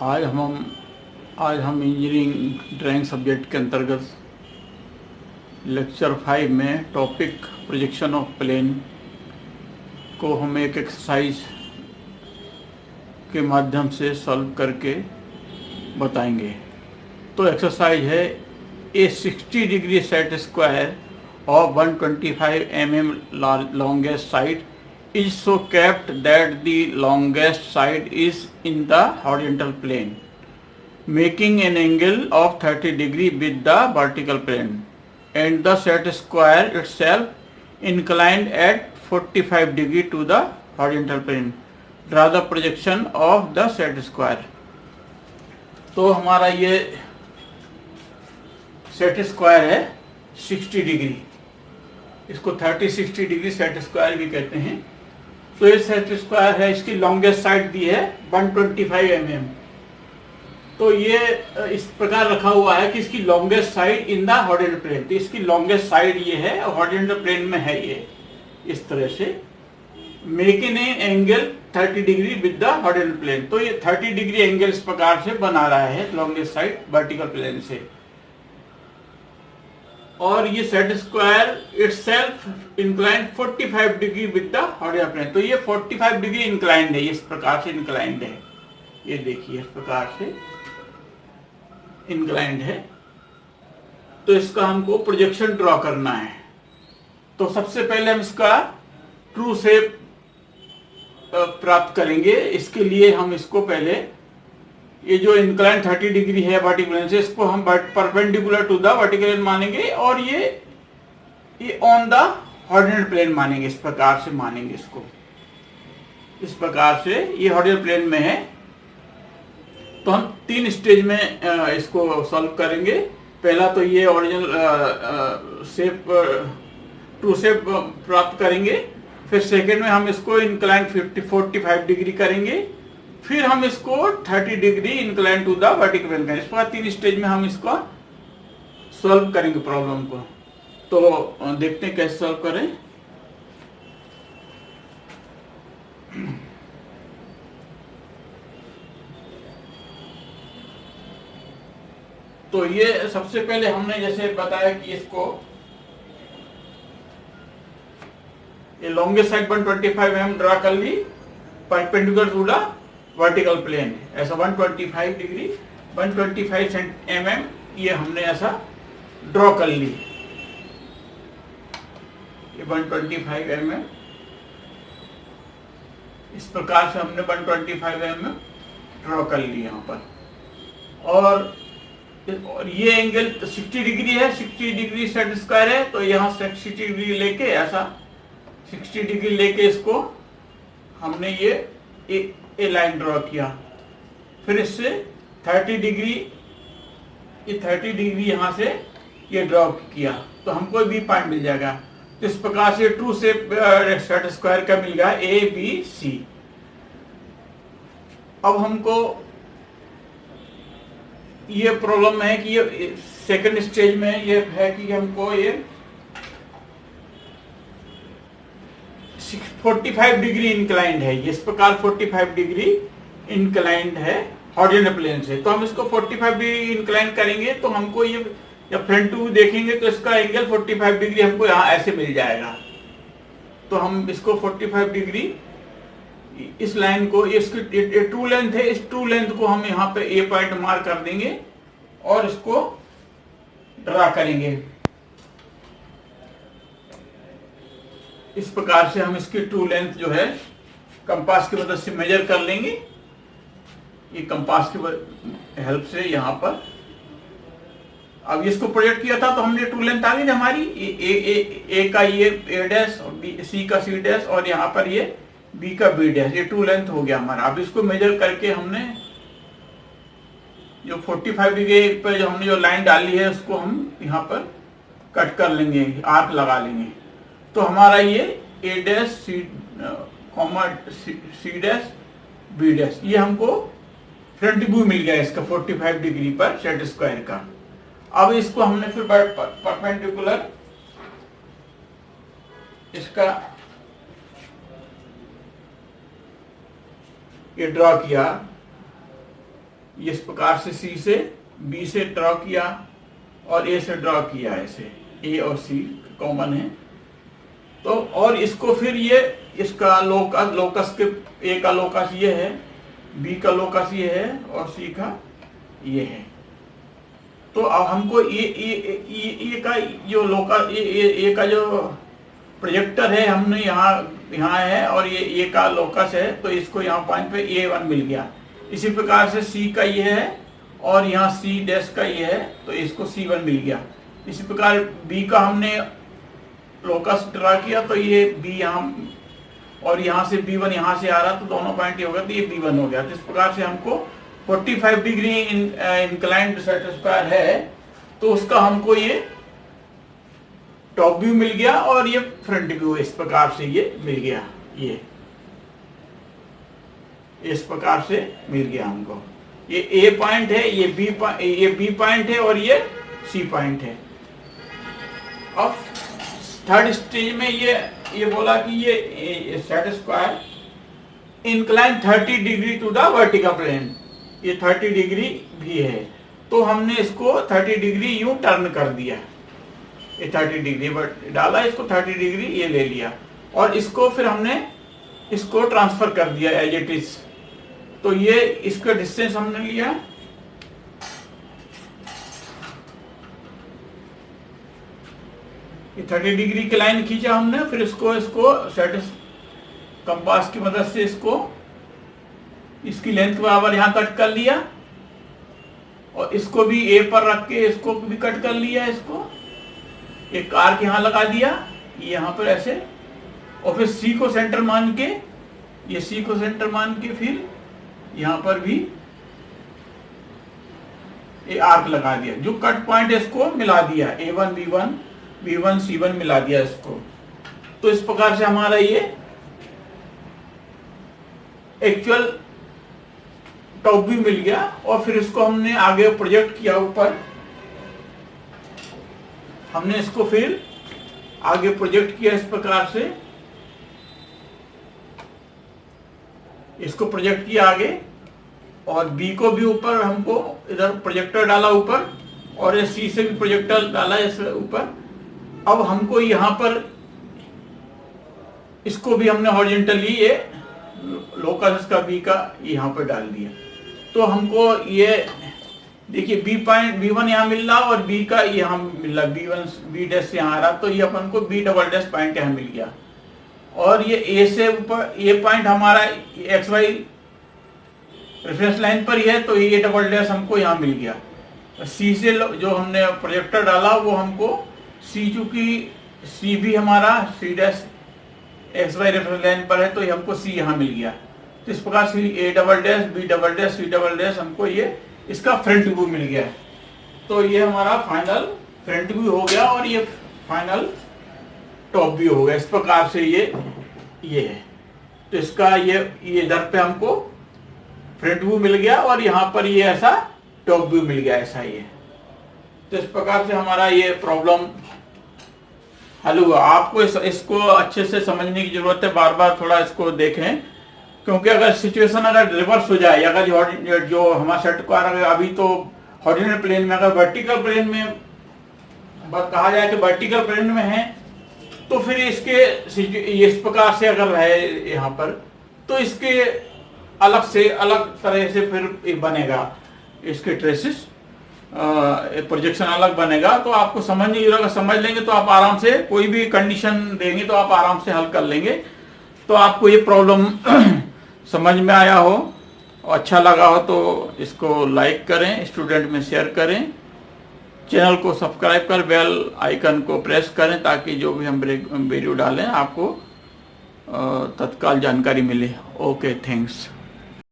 आज हम आज हम इंजीनियरिंग ड्राइंग सब्जेक्ट के अंतर्गत लेक्चर 5 में टॉपिक प्रोजेक्शन ऑफ प्लेन को हम एक एक्सरसाइज के माध्यम से सॉल्व करके बताएंगे। तो एक्सरसाइज है ए 60 degree set square of 125 mm longest side is so kept that the longest side is in the horizontal plane, making an angle of 30 degree with the vertical plane, and the set square itself inclined at 45 degree to the horizontal plane. Draw the projection of the set square. तो हमारा ये set square है 60 degree, इसको 30-60 degree set square भी कहते हैं। तो ये सेट स्क्वायर है, इसकी लॉन्गेस्ट साइड दी है 125 mm। तो ये इस प्रकार रखा हुआ है कि इसकी longest side in the horizontal plane, तो इसकी लॉन्गेस्ट साइड ये है और हॉरिजॉन्टल प्लेन में है ये इस तरह से। Making angle 30 degree with the horizontal plane, तो ये 30 डिग्री एंगल इस प्रकार से बना रहा है लॉन्गेस्ट साइड वर्टिकल प्लेन से। और ये set square itself inclined 45 degree with the horizontal plane, तो ये 45 डिग्री इंक्लाइंड है, इस प्रकार से इंक्लाइंड है। ये देखिए इस प्रकार से इंक्लाइंड है। तो इसका हमको प्रोजेक्शन ड्रॉ करना है। तो सबसे पहले हम इसका ट्रू शेप प्राप्त करेंगे। इसके लिए हम इसको पहले ये जो इंक्लाइन 30 डिग्री है वर्टिकल प्लेन से, इसको हम perpendicular to the vertical plane मानेंगे और ये ऑन द हॉरिजॉन्टल प्लेन मानेंगे। इस प्रकार से मानेंगे इसको, इस प्रकार से ये हॉरिजॉन्टल प्लेन में है। तो हम 3 स्टेज में इसको सॉल्व करेंगे। पहला तो ये ओरिजिनल शेप ट्रू शेप प्राप्त करेंगे, फिर सेकेंड में हम इसको इंक्लाइन 45 डिग्री करेंगे, फिर हम इसको 30 degree incline to the vertical plane करेंगे। इस प्रकार 3 स्टेज में हम इसको सॉल्व करेंगे प्रॉब्लम को। तो देखते हैं कैसे सॉल्व करें। तो ये सबसे पहले हमने जैसे बताया कि इसको ये लॉन्गेस्ट साइड 125 mm ड्रा कर ली perpendicular to the vertical plane. ऐसा 125 डिग्री 125 mm ये हमने ऐसा ड्रॉ कर ली। ये 125 mm इस प्रकार से हमने 125 mm ड्रॉ कर ली यहाँ पर। और ये एंगल 60 डिग्री है, 60 डिग्री सेट स्क्वायर है। तो यहाँ से 60 डिग्री लेके ऐसा 60 डिग्री लेके इसको हमने ये ए लाइन ड्रॉ किया। फिर इससे 30 डिग्री, ये 30 डिग्री यहाँ से ये ड्रॉ किया, तो हमको बी पॉइंट मिल जाएगा। तो इस प्रकार से ट्रू शेप सेट स्क्वायर का मिल गया ए बी सी। अब हमको ये प्रॉब्लम है कि ये सेकंड स्टेज में ये है कि हमको ये 45 डिग्री इंक्लाइंड है, इस प्रकार 45 डिग्री इंक्लाइंड है हॉरिजॉन्टल प्लेन से। तो हम इसको 45 डिग्री इंक्लाइंड करेंगे, तो हमको ये जब फ्रंट व्यू देखेंगे तो इसका एंगल 45 डिग्री हमको यहाँ ऐसे मिल जाएगा। तो हम इसको 45 डिग्री इस लाइन को, इसकी ट्रू लेंथ है, इस ट्रू लेंथ को हम यहाँ पे ए पॉइंट मार्क कर देंगे और इसको ड्रा करेंगे। इस प्रकार से हम इसकी ट्रू लेंथ जो है कंपास की मदद से मेजर कर लेंगे। ये कंपास की हेल्प से यहाँ पर अब इसको प्रोजेक्ट किया था तो हमने ट्रू लेंथ आ गई हमारी ए का ये ए डैश और बी सी का सी डैश और यहाँ पर ये बी का बी डैश, ये ट्रू लेंथ हो गया हमारा। अब इसको मेजर करके हमने जो 45 डिग्री पर जो हमने जो लाइन डाली है उसको हम यहाँ पर कट कर लेंगे, आर्क लगा लेंगे। तो हमारा ये A dash C comma C dash B dash ये हमको फ्रंट व्यू मिल गया इसका 45 डिग्री पर सेट स्क्वायर का। अब इसको हमने फिर परपेंडिकुलर इसका ये ड्रॉ किया इस प्रकार से सी से बी से ड्रॉ किया और ए से ड्रॉ किया, ऐसे ए और सी कॉमन है। तो और इसको फिर ये इसका लोकस के ए का लोकस ये है, बी का लोकस ये है और सी का ये है। तो अब हमको ए का जो लोकस ए का जो प्रोजेक्टर है हमने यहाँ है और ये ए का लोकस है, तो इसको यहाँ पॉइंट पे A1 मिल गया। इसी प्रकार से सी का ये है और यहाँ सी डैश का ये है, तो इसको C1 मिल गया। इसी प्रकार बी का हमने लोकस ड्रा किया, तो ये बी यहाँ और यहाँ से B1 यहाँ से आ रहा, तो दोनों पॉइंट ये हो गया, तो ये B1 हो गया। तो इस प्रकार से हमको 45 डिग्री इंक्लाइंड सेट स्क्वायर है, तो उसका हमको ये टॉप व्यू मिल गया और ये फ्रंट व्यू इस प्रकार से ये मिल गया। ये इस प्रकार से मिल गया हमको। ये ए पॉइंट है, ये बी पॉइंट है और ये सी पॉइंट है। अब थर्ड स्टेज में ये बोला कि ये set square incline 30 degree to the vertical plane, ये 30 डिग्री भी है, तो हमने इसको 30 डिग्री यूं टर्न कर दिया। ये 30 डिग्री डाला, इसको 30 डिग्री ये ले लिया और इसको फिर हमने इसको ट्रांसफर कर दिया एज इट इज। तो ये इसका डिस्टेंस हमने लिया, ये 30 डिग्री की लाइन खींचा हमने, फिर इसको सेट कंपास की मदद से इसकी लेंथ के बराबर यहाँ कट कर लिया और इसको भी ए पर रख के इसको भी कट कर लिया। इसको एक आर्क यहाँ लगा दिया यहाँ पर ऐसे, और फिर सी को सेंटर मान के फिर यहाँ पर भी एक आर्क लगा दिया। जो कट पॉइंट है इसको मिला दिया, A1 B1 B1 C1 मिला दिया इसको। तो इस प्रकार से हमारा ये एक्चुअल टॉप व्यू मिल गया और फिर इसको हमने आगे प्रोजेक्ट किया ऊपर। हमने इसको फिर आगे प्रोजेक्ट किया इस प्रकार से, इसको प्रोजेक्ट किया आगे और बी को भी ऊपर हमको इधर प्रोजेक्टर डाला ऊपर और ये सी से भी प्रोजेक्टर डाला इस ऊपर। अब हमको यहाँ पर इसको भी हमने हॉरिजॉन्टली ये लोकस का बी का यहाँ पर डाल दिया। तो हमको ये देखिए B1 यहाँ मिल रहा और बी का यहाँ मिल रहा, B डैश यहाँ आ रहा, तो ये अपन को B डबल डैश पॉइंट यहाँ मिल गया। और ये ए से ऊपर ये पॉइंट हमारा XY रेफरेंस लाइन पर ही है, तो ये डबल डैश हमको यहाँ मिल गया। सी से जो हमने प्रोजेक्टर डाला वो हमको सी, चूंकि सी भी हमारा C dash XY reference line पर है, तो ये हमको सी यहाँ मिल गया। तो इस प्रकार से A double dash B double dash C double dash हमको ये इसका फ्रंट व्यू मिल गया। तो ये हमारा फाइनल फ्रंट व्यू हो गया और ये फाइनल टॉप व्यू हो गया। इस प्रकार से ये है। तो इसका ये इधर पे हमको फ्रंट व्यू मिल गया और यहाँ पर ये ऐसा टॉप व्यू मिल गया, ऐसा ये। तो इस प्रकार से हमारा ये प्रॉब्लम हल हुआ। आपको इसको अच्छे से समझने की जरूरत है, बार बार थोड़ा इसको देखें, क्योंकि अगर सिचुएशन अगर रिवर्स हो जाए, अगर जो हमारा सेट को अभी तो हॉरिजॉन्टल प्लेन में, अगर वर्टिकल प्लेन में कहा जाए कि वर्टिकल प्लेन में है, तो फिर इसके इस प्रकार से अगर है यहाँ पर, तो इसके अलग तरह से फिर बनेगा, इसके ट्रेसेस प्रोजेक्शन अलग बनेगा। तो आपको समझने की जरूरत, समझ लेंगे तो आप आराम से कोई भी कंडीशन देंगे तो आप आराम से हल कर लेंगे। तो आपको ये प्रॉब्लम समझ में आया हो और अच्छा लगा हो तो इसको लाइक करें, स्टूडेंट में शेयर करें, चैनल को सब्सक्राइब कर बेल आइकन को प्रेस करें ताकि जो भी हम वीडियो डालें आपको तत्काल जानकारी मिले। Okay, thanks.